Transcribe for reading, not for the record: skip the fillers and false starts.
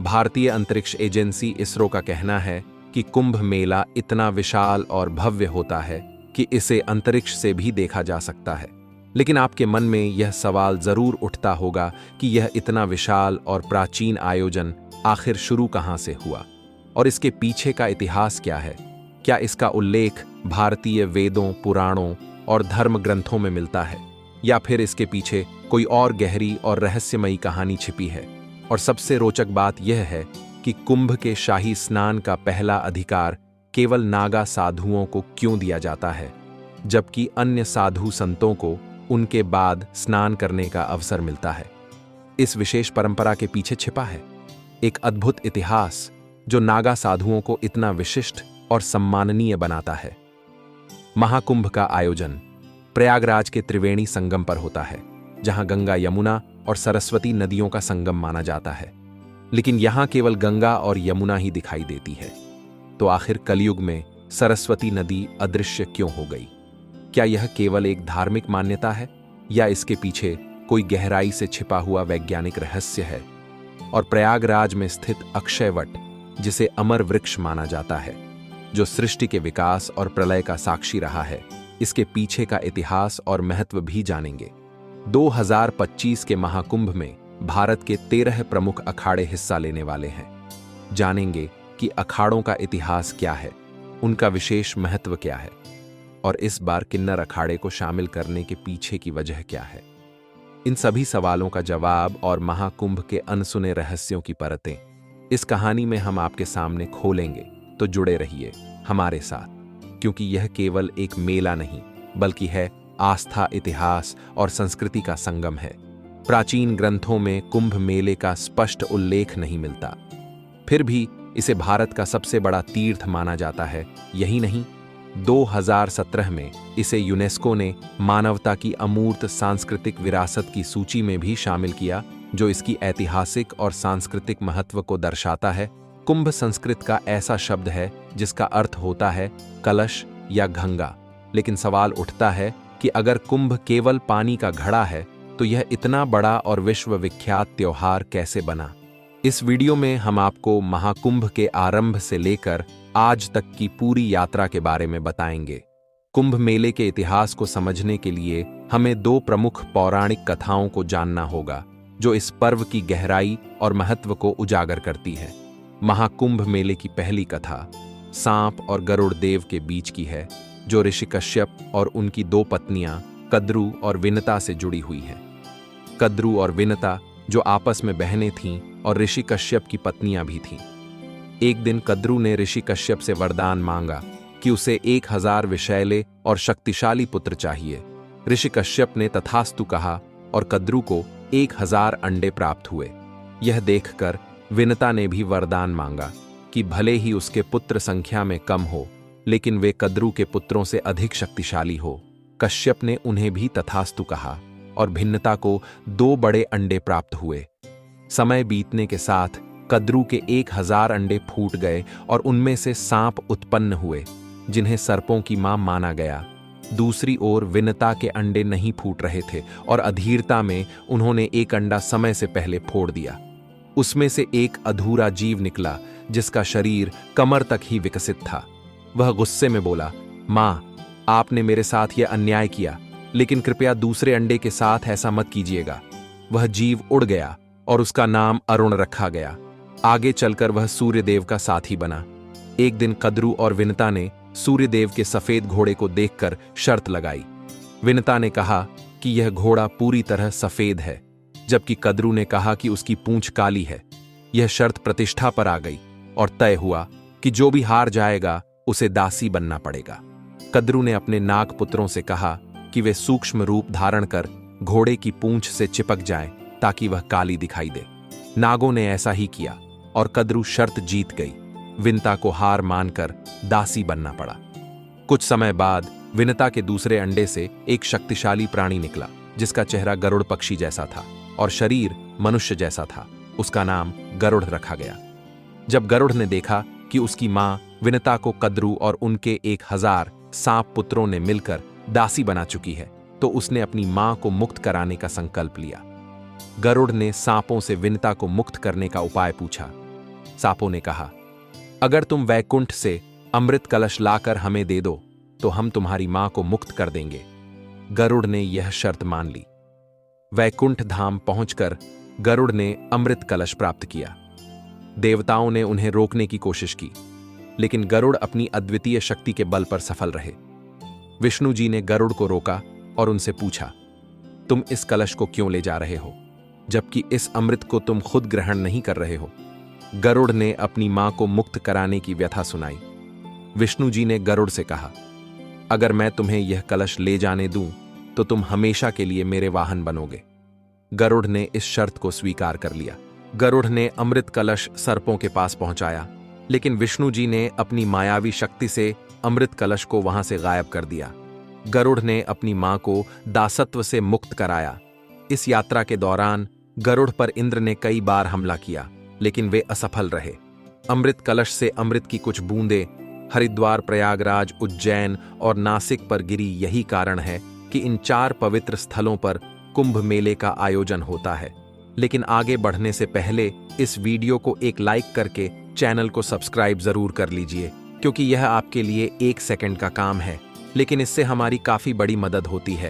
भारतीय अंतरिक्ष एजेंसी इसरो का कहना है कि कुंभ मेला इतना विशाल और भव्य होता है कि इसे अंतरिक्ष से भी देखा जा सकता है। लेकिन आपके मन में यह सवाल जरूर उठता होगा कि यह इतना विशाल और प्राचीन आयोजन आखिर शुरू कहां से हुआ और इसके पीछे का इतिहास क्या है। क्या इसका उल्लेख भारतीय वेदों, पुराणों और धर्म ग्रंथों में मिलता है या फिर इसके पीछे कोई और गहरी और रहस्यमयी कहानी छिपी है। और सबसे रोचक बात यह है कि कुंभ के शाही स्नान का पहला अधिकार केवल नागा साधुओं को क्यों दिया जाता है, जबकि अन्य साधु संतों को उनके बाद स्नान करने का अवसर मिलता है। इस विशेष परंपरा के पीछे छिपा है एक अद्भुत इतिहास जो नागा साधुओं को इतना विशिष्ट और सम्माननीय बनाता है। महाकुंभ का आयोजन प्रयागराज के त्रिवेणी संगम पर होता है, जहां गंगा, यमुना और सरस्वती नदियों का संगम माना जाता है। लेकिन यहां केवल गंगा और यमुना ही दिखाई देती है। तो आखिर कलयुग में सरस्वती नदी अदृश्य क्यों हो गई? क्या यह केवल एक धार्मिक मान्यता है या इसके पीछे कोई गहराई से छिपा हुआ वैज्ञानिक रहस्य है? और प्रयागराज में स्थित अक्षयवट, जिसे अमर वृक्ष माना जाता है, जो सृष्टि के विकास और प्रलय का साक्षी रहा है, इसके पीछे का इतिहास और महत्व भी जानेंगे। 2025 के महाकुंभ में भारत के 13 प्रमुख अखाड़े हिस्सा लेने वाले हैं। जानेंगे कि अखाड़ों का इतिहास क्या है, उनका विशेष महत्व क्या है और इस बार किन्नर अखाड़े को शामिल करने के पीछे की वजह क्या है। इन सभी सवालों का जवाब और महाकुंभ के अनसुने रहस्यों की परतें इस कहानी में हम आपके सामने खोलेंगे। तो जुड़े रहिए हमारे साथ, क्योंकि यह केवल एक मेला नहीं बल्कि है आस्था, इतिहास और संस्कृति का संगम है। प्राचीन ग्रंथों में कुंभ मेले का स्पष्ट उल्लेख नहीं मिलता, फिर भी इसे भारत का सबसे बड़ा तीर्थ माना जाता है। यही नहीं, 2017 में इसे यूनेस्को ने मानवता की अमूर्त सांस्कृतिक विरासत की सूची में भी शामिल किया, जो इसकी ऐतिहासिक और सांस्कृतिक महत्व को दर्शाता है। कुंभ संस्कृत का ऐसा शब्द है जिसका अर्थ होता है कलश या गंगा। लेकिन सवाल उठता है कि अगर कुंभ केवल पानी का घड़ा है तो यह इतना बड़ा और विश्वविख्यात त्योहार कैसे बना? इस वीडियो में हम आपको महाकुंभ के आरंभ से लेकर आज तक की पूरी यात्रा के बारे में बताएंगे। कुंभ मेले के इतिहास को समझने के लिए हमें 2 प्रमुख पौराणिक कथाओं को जानना होगा, जो इस पर्व की गहराई और महत्व को उजागर करती है। महाकुंभ मेले की पहली कथा सांप और गरुड़ देव के बीच की है, जो ऋषि कश्यप और उनकी 2 पत्नियां कद्रू और विनता से जुड़ी हुई है। कद्रू और विनता जो आपस में बहनें थीं और ऋषि कश्यप की पत्नियां भी थीं। एक दिन कद्रू ने ऋषि कश्यप से वरदान मांगा कि उसे 1000 विषैले और शक्तिशाली पुत्र चाहिए। ऋषि कश्यप ने तथास्तु कहा और कद्रू को 1000 अंडे प्राप्त हुए। यह देखकर विनता ने भी वरदान मांगा कि भले ही उसके पुत्र संख्या में कम हो, लेकिन वे कद्रू के पुत्रों से अधिक शक्तिशाली हो। कश्यप ने उन्हें भी तथास्तु कहा और भिन्नता को 2 बड़े अंडे प्राप्त हुए। समय बीतने के साथ कद्रू के 1000 अंडे फूट गए और उनमें से सांप उत्पन्न हुए, जिन्हें सर्पों की मां माना गया। दूसरी ओर विनता के अंडे नहीं फूट रहे थे और अधीरता में उन्होंने एक अंडा समय से पहले फोड़ दिया। उसमें से एक अधूरा जीव निकला, जिसका शरीर कमर तक ही विकसित था। वह गुस्से में बोला, मां, आपने मेरे साथ यह अन्याय किया, लेकिन कृपया दूसरे अंडे के साथ ऐसा मत कीजिएगा। वह जीव उड़ गया और उसका नाम अरुण रखा गया। आगे चलकर वह सूर्यदेव का साथी बना। एक दिन कद्रू और विनता ने सूर्यदेव के सफेद घोड़े को देखकर शर्त लगाई। विनता ने कहा कि यह घोड़ा पूरी तरह सफेद है, जबकि कद्रू ने कहा कि उसकी पूंछ काली है। यह शर्त प्रतिष्ठा पर आ गई और तय हुआ कि जो भी हार जाएगा उसे दासी बनना पड़ेगा। कद्रू ने अपने नाग पुत्रों से कहा कि वे सूक्ष्म रूप धारण कर घोड़े की पूंछ से चिपक जाएं ताकि वह काली दिखाई दे। नागों ने ऐसा ही किया और कद्रू शर्त जीत गई। विनता को हार मानकर दासी बनना पड़ा। कुछ समय बाद विनता के दूसरे अंडे से एक शक्तिशाली प्राणी निकला, जिसका चेहरा गरुड़ पक्षी जैसा था और शरीर मनुष्य जैसा था। उसका नाम गरुड़ रखा गया। जब गरुड़ ने देखा कि उसकी मां विनता को कद्रू और उनके 1000 सांप पुत्रों ने मिलकर दासी बना चुकी है, तो उसने अपनी मां को मुक्त कराने का संकल्प लिया। गरुड़ ने सांपों से विनता को मुक्त करने का उपाय पूछा, सांपों ने कहा, अगर तुम वैकुंठ से अमृत कलश लाकर हमें दे दो तो हम तुम्हारी मां को मुक्त कर देंगे। गरुड़ ने यह शर्त मान ली। वैकुंठ धाम पहुंचकर गरुड़ ने अमृत कलश प्राप्त किया। देवताओं ने उन्हें रोकने की कोशिश की, लेकिन गरुड़ अपनी अद्वितीय शक्ति के बल पर सफल रहे। विष्णु जी ने गरुड़ को रोका और उनसे पूछा, तुम इस कलश को क्यों ले जा रहे हो, जबकि इस अमृत को तुम खुद ग्रहण नहीं कर रहे हो? गरुड़ ने अपनी मां को मुक्त कराने की व्यथा सुनाई। विष्णु जी ने गरुड़ से कहा, अगर मैं तुम्हें यह कलश ले जाने दूं तो तुम हमेशा के लिए मेरे वाहन बनोगे। गरुड़ ने इस शर्त को स्वीकार कर लिया। गरुड़ ने अमृत कलश सर्पों के पास पहुंचाया, लेकिन विष्णु जी ने अपनी मायावी शक्ति से अमृत कलश को वहां से गायब कर दिया। गरुड़ ने अपनी मां को दासत्व से मुक्त कराया। इस यात्रा के दौरान गरुड़ पर इंद्र ने कई बार हमला किया, लेकिन वे असफल रहे। अमृत कलश से अमृत की कुछ बूंदें हरिद्वार, प्रयागराज, उज्जैन और नासिक पर गिरी। यही कारण है कि इन 4 पवित्र स्थलों पर कुंभ मेले का आयोजन होता है। लेकिन आगे बढ़ने से पहले इस वीडियो को एक लाइक करके चैनल को सब्सक्राइब जरूर कर लीजिए, क्योंकि यह आपके लिए 1 सेकंड का काम है, लेकिन इससे हमारी काफी बड़ी मदद होती है।